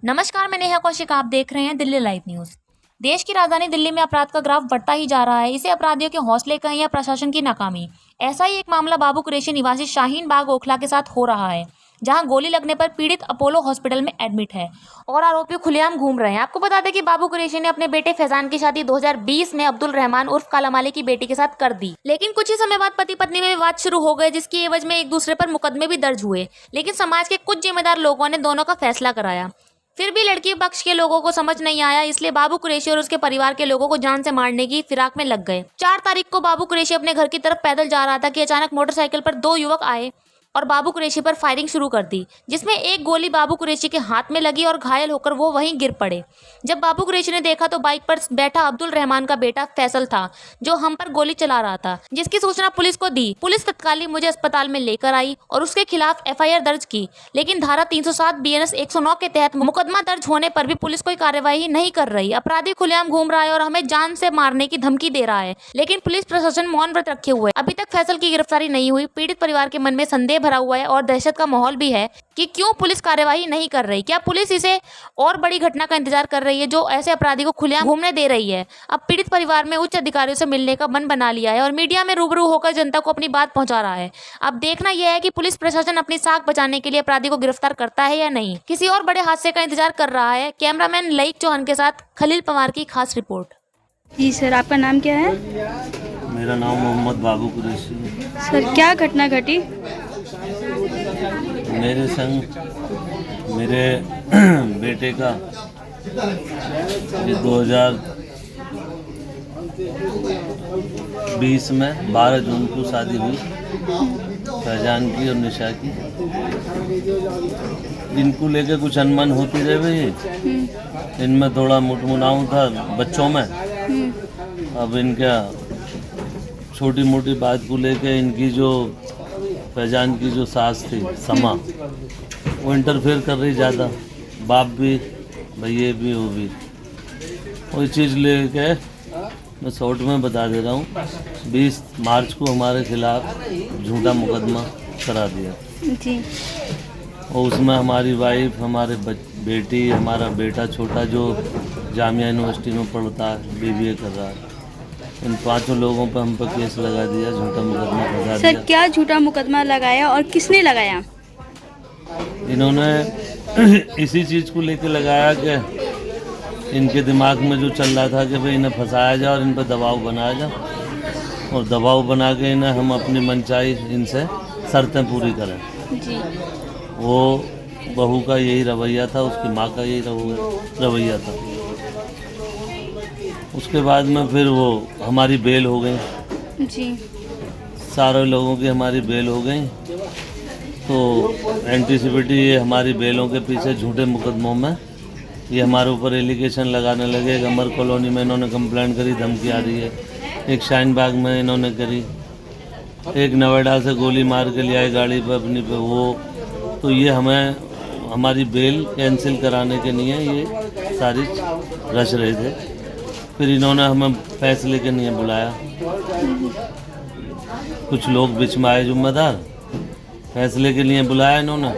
नमस्कार, मैं नेहा कौशिक। आप देख रहे हैं दिल्ली लाइव न्यूज। देश की राजधानी दिल्ली में अपराध का ग्राफ बढ़ता ही जा रहा है। इसे अपराधियों के हौसले कहें या प्रशासन की नाकामी। ऐसा ही एक मामला बाबू कुरैशी निवासी शाहीन बाग ओखला के साथ हो रहा है, जहां गोली लगने पर पीड़ित अपोलो हॉस्पिटल में एडमिट है और आरोपी खुलेआम घूम रहे हैं। आपको बता दें कि बाबू कुरैशी ने अपने बेटे फैजान की शादी 2020 में अब्दुल रहमान उर्फ काला माली की बेटी के साथ कर दी, लेकिन कुछ ही समय बाद पति पत्नी में विवाद शुरू हो गए, जिसकी एवज में एक दूसरे पर मुकदमे भी दर्ज हुए। लेकिन समाज के कुछ जिम्मेदार लोगों ने दोनों का फैसला कराया। फिर भी लड़की पक्ष के लोगों को समझ नहीं आया, इसलिए बाबू कुरैशी और उसके परिवार के लोगों को जान से मारने की फिराक में लग गए। 4 तारीख को बाबू कुरैशी अपने घर की तरफ पैदल जा रहा था कि अचानक मोटरसाइकिल पर 2 युवक आए और बाबू कुरैशी पर फायरिंग शुरू कर दी, जिसमें एक गोली बाबू कुरैशी के हाथ में लगी और घायल होकर वो वहीं गिर पड़े। जब बाबू कुरैशी ने देखा तो बाइक पर बैठा अब्दुल रहमान का बेटा फैसल था, जो हम पर गोली चला रहा था, जिसकी सूचना पुलिस को दी। पुलिस तत्कालीन मुझे अस्पताल में लेकर आई और उसके खिलाफ एफआईआर दर्ज की, लेकिन धारा 307 बीएनएस 109 के तहत मुकदमा दर्ज होने पर भी पुलिस कोई कार्यवाही नहीं कर रही। अपराधी खुलेआम घूम रहा है और हमें जान से मारने की धमकी दे रहा है, लेकिन पुलिस प्रशासन मौन व्रत रखे हुए। अभी तक फैसल की गिरफ्तारी नहीं हुई। पीड़ित परिवार के मन में संदेह भरा हुआ है और दहशत का माहौल भी है कि क्यों पुलिस कार्यवाही नहीं कर रही। क्या पुलिस इसे और बड़ी घटना का इंतजार कर रही है जो ऐसे अपराधी को खुलेआम घूमने दे रही है? अब पीड़ित परिवार में उच्च अधिकारियों से मिलने का मन बना लिया है और मीडिया में रूबरू होकर जनता को अपनी बात पहुंचा रहा है। अब देखना यह है कि पुलिस प्रशासन अपनी साख बचाने के लिए अपराधी को गिरफ्तार करता है या नहीं। किसी और बड़े हादसे का इंतजार कर रहा है। कैमरामैन लईक चौहान के साथ खलील पवार की खास रिपोर्ट। जी सर, आपका नाम क्या है? मेरा नाम मोहम्मद बाबू कुरैशी है। सर, क्या घटना घटी? मेरे संग मेरे बेटे का ये 2020 में 12 जून को शादी हुई फैजान की और निशा की। इनको लेके कुछ अनबन होती रही, इनमें थोड़ा मुटमुनाव था बच्चों में। अब इनका छोटी मोटी बात को लेके इनकी जो फैजान की जो सास थी समा, वो इंटरफेयर कर रही ज़्यादा। बाप भी, भैया भी, वो भी वही चीज़ लेके मैं शॉर्ट में बता दे रहा हूँ। 20 मार्च को हमारे खिलाफ झूठा मुकदमा करा दिया जी। और उसमें हमारी वाइफ, हमारे बेटी, हमारा बेटा छोटा जो जामिया यूनिवर्सिटी में पढ़ता है, बीबीए कर रहा है, इन 5 लोगों पर हम पर केस लगा दिया, झूठा मुकदमा फंसा दिया। सर, क्या झूठा मुकदमा लगाया और किसने लगाया? इन्होंने इसी चीज़ को लेकर लगाया कि इनके दिमाग में जो चल रहा था कि भाई इन्हें फंसाया जाए और इन पर दबाव बनाया जाए और दबाव बना के इन्हें हम अपनी मनचाही इनसे शर्तें पूरी करें। जी। वो बहू का यही रवैया था, उसकी माँ का यही रवैया था। उसके बाद में फिर वो हमारी बेल हो गई जी। सारे लोगों की हमारी बेल हो गई। तो एंटीसिपेटी ये हमारी बेलों के पीछे झूठे मुकदमों में ये हमारे ऊपर एलिगेशन लगाने लगे। एक अमर कॉलोनी में इन्होंने कंप्लेंट करी, धमकी आ रही है। एक शाहीन बाग में इन्होंने करी। एक नोएडा से गोली मार के ले आए गाड़ी पर अपनी पे वो। तो ये हमें हमारी बेल कैंसिल कराने के लिए ये सारी रच रहे थे। फिर इन्होंने हमें फैसले के लिए बुलाया। कुछ लोग बीच में आए जिम्मेदार, फैसले के लिए बुलाया इन्होंने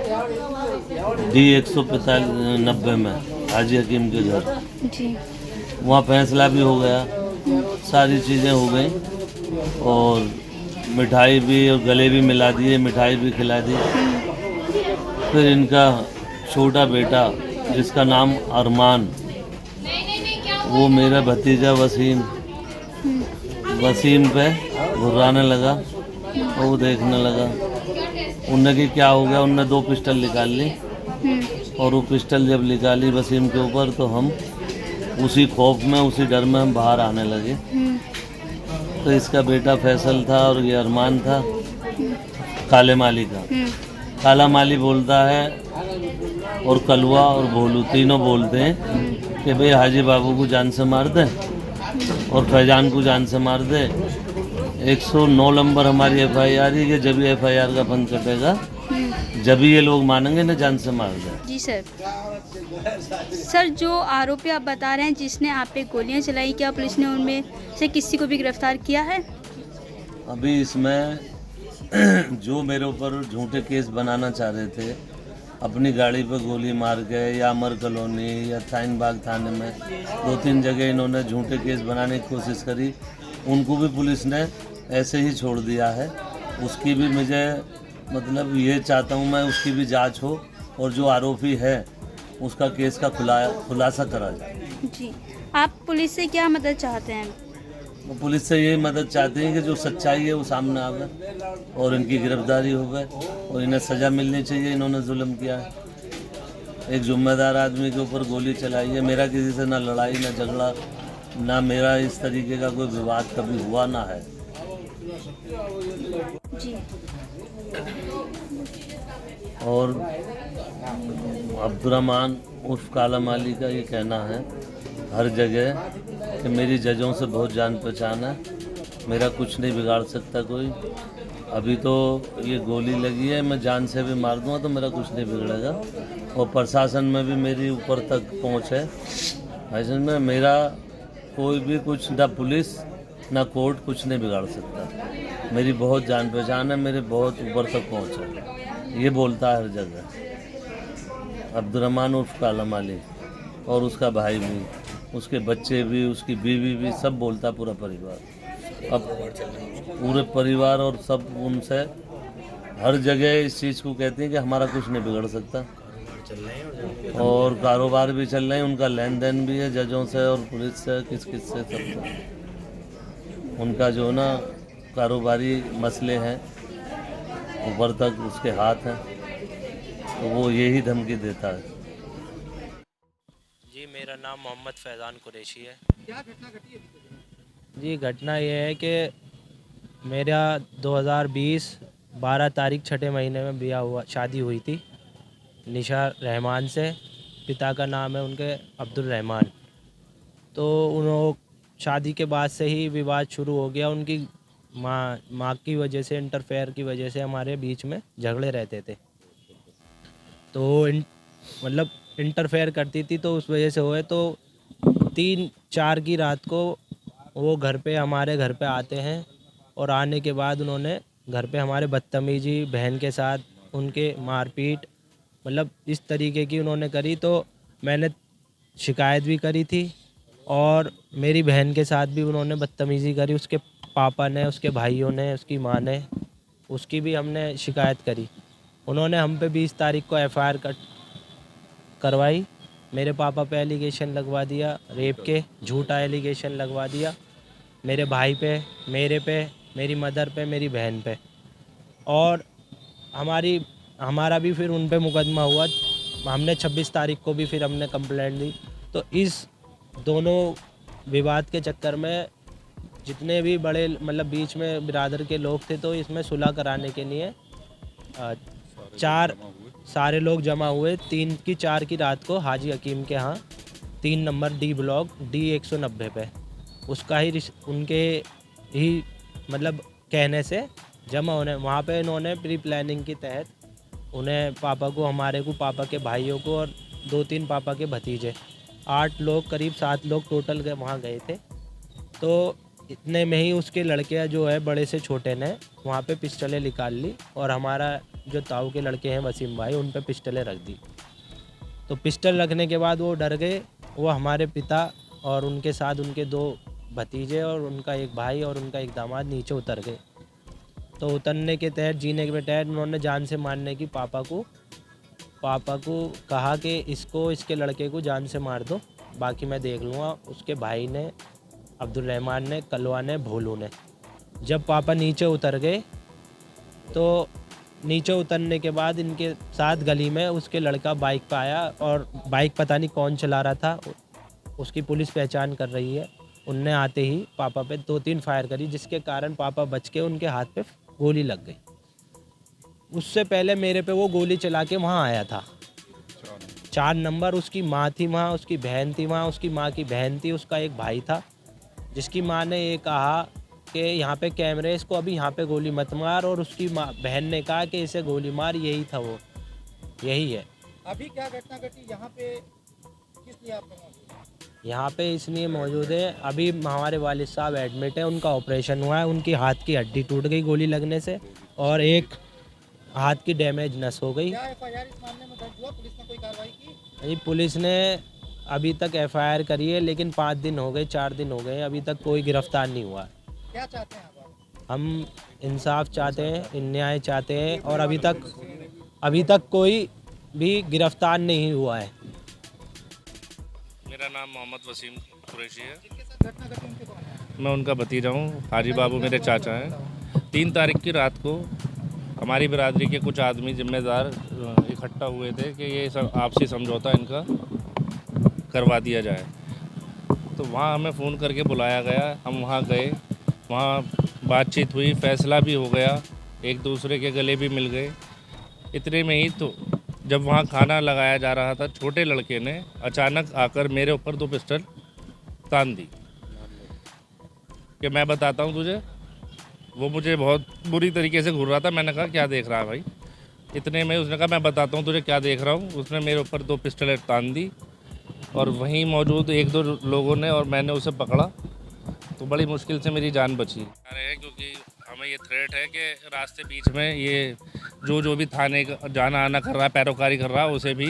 D 190 में हाजी हकीम के घर। जी। वहाँ फैसला भी हो गया, सारी चीज़ें हो गई और मिठाई भी और गले भी मिला दिए, मिठाई भी खिला दी। फिर इनका छोटा बेटा जिसका नाम अरमान, वो मेरा भतीजा वसीम पे घुर्राने लगा और वो देखने लगा। उनने कि क्या हो गया, उनने 2 पिस्टल निकाल ली और वो पिस्टल जब निकाली वसीम के ऊपर तो हम उसी खौफ में, उसी डर में हम बाहर आने लगे। तो इसका बेटा फैसल था और ये अरमान था काले माली का। काला माली बोलता है और कलवा और भोलू तीनों बोलते हैं कि भाई हाजी बाबू को जान से मार दे और फैजान को जान से मार दे। 109 नंबर हमारी एफआईआर है कि जब ये एफआईआर का फंड कटेगा, जब ये लोग मानेंगे ना जान से मार दे। जी सर। सर, जो आरोपी आप बता रहे हैं जिसने आप पे गोलियां चलाई, क्या पुलिस ने उनमें से किसी को भी गिरफ्तार किया है? अभी इसमें जो मेरे ऊपर झूठे केस बनाना चाह रहे थे अपनी गाड़ी पे गोली मार के या अमर कॉलोनी या शाहीन बाग थाने में 2-3 जगह इन्होंने झूठे केस बनाने की कोशिश करी। उनको भी पुलिस ने ऐसे ही छोड़ दिया है। उसकी भी मुझे मतलब ये चाहता हूँ मैं, उसकी भी जांच हो और जो आरोपी है उसका केस का खुलासा करा जाए। जी, आप पुलिस से क्या मदद चाहते हैं? वो पुलिस से यही मदद चाहते हैं कि जो सच्चाई है वो सामने आवे और इनकी गिरफ्तारी हो गए और इन्हें सज़ा मिलनी चाहिए। इन्होंने जुल्म किया है, एक जिम्मेदार आदमी के ऊपर गोली चलाई है। मेरा किसी से ना लड़ाई ना झगड़ा, ना मेरा इस तरीके का कोई विवाद कभी हुआ ना है। जी, और अब्दुर्रहमान उर्फ काला माली का ये कहना है हर जगह कि मेरी जजों से बहुत जान पहचान है, मेरा कुछ नहीं बिगाड़ सकता कोई। अभी तो ये गोली लगी है, मैं जान से भी मार दूंगा तो मेरा कुछ नहीं बिगड़ेगा। और प्रशासन में भी मेरी ऊपर तक पहुंच है। ऐसे में मेरा कोई भी कुछ, ना पुलिस ना कोर्ट कुछ नहीं बिगाड़ सकता। मेरी बहुत जान पहचान है, मेरे बहुत ऊपर तक पहुंच है, ये बोलता है हर जगह अब्दुर्रहमान उर्फ काला माली। और उसका भाई भी, उसके बच्चे भी, उसकी बीवी भी, सब बोलता पूरा परिवार। अब पूरे परिवार और सब उनसे हर जगह इस चीज़ को कहते हैं कि हमारा कुछ नहीं बिगड़ सकता। और कारोबार भी चल रहे हैं, उनका लेन देन भी है जजों से और पुलिस से, किस किस से, सबसे। उनका जो ना कारोबारी मसले हैं ऊपर तक उसके हाथ हैं, तो वो यही धमकी देता है। जी, मेरा नाम मोहम्मद फैज़ान कुरैशी है। क्या घटना घटी है? जी, घटना ये है कि मेरा 2020 12 तारीख 6ठे महीने में ब्याह हुआ, शादी हुई थी निशा रहमान से। पिता का नाम है उनके अब्दुल रहमान। तो उन्होंने शादी के बाद से ही विवाद शुरू हो गया। उनकी माँ की वजह से, इंटरफेयर की वजह से हमारे बीच में झगड़े रहते थे। तो मतलब इंटरफेयर करती थी, तो उस वजह से हुए। तो 3-4 की रात को वो घर पे, हमारे घर पे आते हैं और आने के बाद उन्होंने घर पे हमारे बदतमीजी, बहन के साथ उनके मारपीट, मतलब इस तरीके की उन्होंने करी। तो मैंने शिकायत भी करी थी और मेरी बहन के साथ भी उन्होंने बदतमीज़ी करी। उसके पापा ने, उसके भाइयों ने, उसकी माँ ने, उसकी भी हमने शिकायत करी। उन्होंने हम पे 20 तारीख को FIR करवाई। मेरे पापा पे एलिगेशन लगवा दिया, रेप के झूठा एलिगेशन लगवा दिया मेरे भाई पे, मेरे पे, मेरी मदर पे, मेरी बहन पे। और हमारा भी फिर उन पे मुकदमा हुआ। हमने 26 तारीख को भी फिर हमने कंप्लेंट दी। तो इस दोनों विवाद के चक्कर में जितने भी बड़े मतलब बीच में बिरादर के लोग थे, तो इसमें सुलह कराने के लिए 4 सारे लोग जमा हुए। 3 की 4 की रात को हाजी हकीम के यहाँ 3 नंबर D ब्लॉक D 190 पे उसका ही उनके ही मतलब कहने से जमा होने वहाँ पे इन्होंने प्री प्लानिंग के तहत उन्हें पापा को, हमारे को, पापा के भाइयों को और 2-3 पापा के भतीजे, 8 लोग, करीब 7 लोग टोटल वहाँ गए थे। तो इतने में ही उसके लड़के जो है बड़े से छोटे ने वहाँ पे पिस्टलें निकाल ली और हमारा जो ताऊ के लड़के हैं वसीम भाई, उन पे पिस्टलें रख दी। तो पिस्टल रखने के बाद वो डर गए। वो हमारे पिता और उनके साथ उनके 2 भतीजे और उनका एक भाई और उनका एक दामाद नीचे उतर गए। तो उतरने के तहत, जीने के तहत उन्होंने जान से मारने की पापा को कहा कि इसके लड़के को जान से मार दो, बाकी मैं देख लूँगा। उसके भाई ने, अब्दुल रहमान ने, कलवा ने, भोलू ने। जब पापा नीचे उतर गए तो नीचे उतरने के बाद इनके साथ गली में उसके लड़का बाइक पे आया और बाइक पता नहीं कौन चला रहा था, उसकी पुलिस पहचान कर रही है। उनने आते ही पापा पे 2-3 फायर करी, जिसके कारण पापा बच के उनके हाथ पे गोली लग गई। उससे पहले मेरे पे वो गोली चला के वहाँ आया था। 4 नंबर उसकी माँ थी वहाँ, उसकी बहन थी वहाँ, उसकी माँ की बहन थी, उसका एक भाई था, जिसकी माँ ने ये कहा कि यहाँ पे कैमरे, इसको अभी यहाँ पे गोली मत मार। और उसकी माँ बहन ने कहा कि इसे गोली मार, यही था वो, यही है। अभी क्या घटना घटी यहाँ पे, किस लिए आप यहाँ पे इसलिए मौजूद है, अभी हमारे वालिद साहब एडमिट है, उनका ऑपरेशन हुआ है, उनकी हाथ की हड्डी टूट गई गोली लगने से। और एक हाथ की डैमेज नस हो गई। क्या एफआईआर इस मामले में दर्ज हुआ? पुलिस ने कोई कार्रवाई की? जी पुलिस ने अभी तक एफआईआर करी है, लेकिन 5 दिन हो गए, 4 दिन हो गए, अभी तक कोई गिरफ्तार नहीं हुआ। क्या चाहते हैं आप? हम इंसाफ चाहते हैं, न्याय चाहते हैं, और अभी तक कोई भी गिरफ्तार नहीं हुआ है। मेरा नाम मोहम्मद वसीम कुरैशी है। जिनके साथ घटना घटी उनके कौन है? मैं उनका भतीजा हूँ। हाजी बाबू मेरे चाचा हैं। 3 तारीख की रात को हमारी बिरादरी के कुछ आदमी जिम्मेदार इकट्ठा हुए थे कि ये सब आपसी समझौता इनका करवा दिया जाए। तो वहाँ हमें फ़ोन करके बुलाया गया, हम वहाँ गए, वहाँ बातचीत हुई, फ़ैसला भी हो गया, एक दूसरे के गले भी मिल गए। इतने में ही तो जब वहाँ खाना लगाया जा रहा था, छोटे लड़के ने अचानक आकर मेरे ऊपर 2 पिस्टल तान दी कि मैं बताता हूँ तुझे। वो मुझे बहुत बुरी तरीके से घूर रहा था। मैंने कहा क्या देख रहा है भाई? इतने में उसने कहा मैं बताता हूँ तुझे क्या देख रहा हूँ। उसने मेरे ऊपर 2 पिस्टलें तान दी और वहीं मौजूद 1-2 लोगों ने और मैंने उसे पकड़ा, तो बड़ी मुश्किल से मेरी जान बची। आ रहे हैं क्योंकि हमें ये थ्रेट है कि रास्ते बीच में ये जो भी थाने का जाना आना कर रहा है, पैरोकारी कर रहा है, उसे भी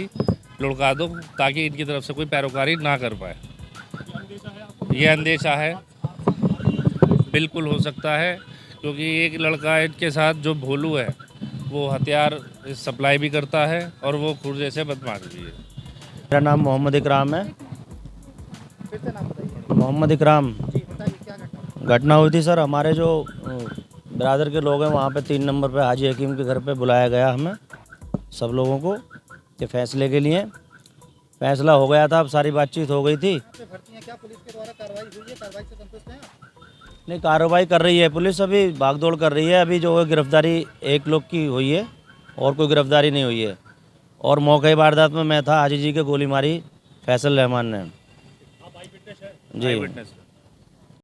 लुढ़का दो ताकि इनकी तरफ से कोई पैरोकारी ना कर पाए। ये अंदेशा है, बिल्कुल हो सकता है, क्योंकि एक लड़का इनके साथ जो भोलू है वो हथियार सप्लाई भी करता है और वो खुद जैसे बदमाश भी है। मेरा नाम मोहम्मद इकराम है। फिर से नाम बताइए। मोहम्मद इकराम। जी बताइए क्या घटना? घटना हुई थी सर, हमारे जो ब्रादर के लोग हैं वहाँ पे 3 नंबर पे हाजी हकीम के घर पे बुलाया गया हमें सब लोगों को के फैसले के लिए। फैसला हो गया था, अब सारी बातचीत हो गई थी। यहाँ पे भर्ती हैं, क्या पुलिस के द्वारा कार्रवाई हुई है? कार्रवाई से संतुष्ट हैं आप? नहीं, कार्रवाई कर रही है पुलिस, अभी भागदौड़ कर रही है। अभी जो है गिरफ्तारी 1 लोग की हुई है और कोई गिरफ्तारी नहीं हुई है। और मौके वारदात में मैं था, हाजी जी के गोली मारी फैसल रहमान ने। आई जी। विटनेस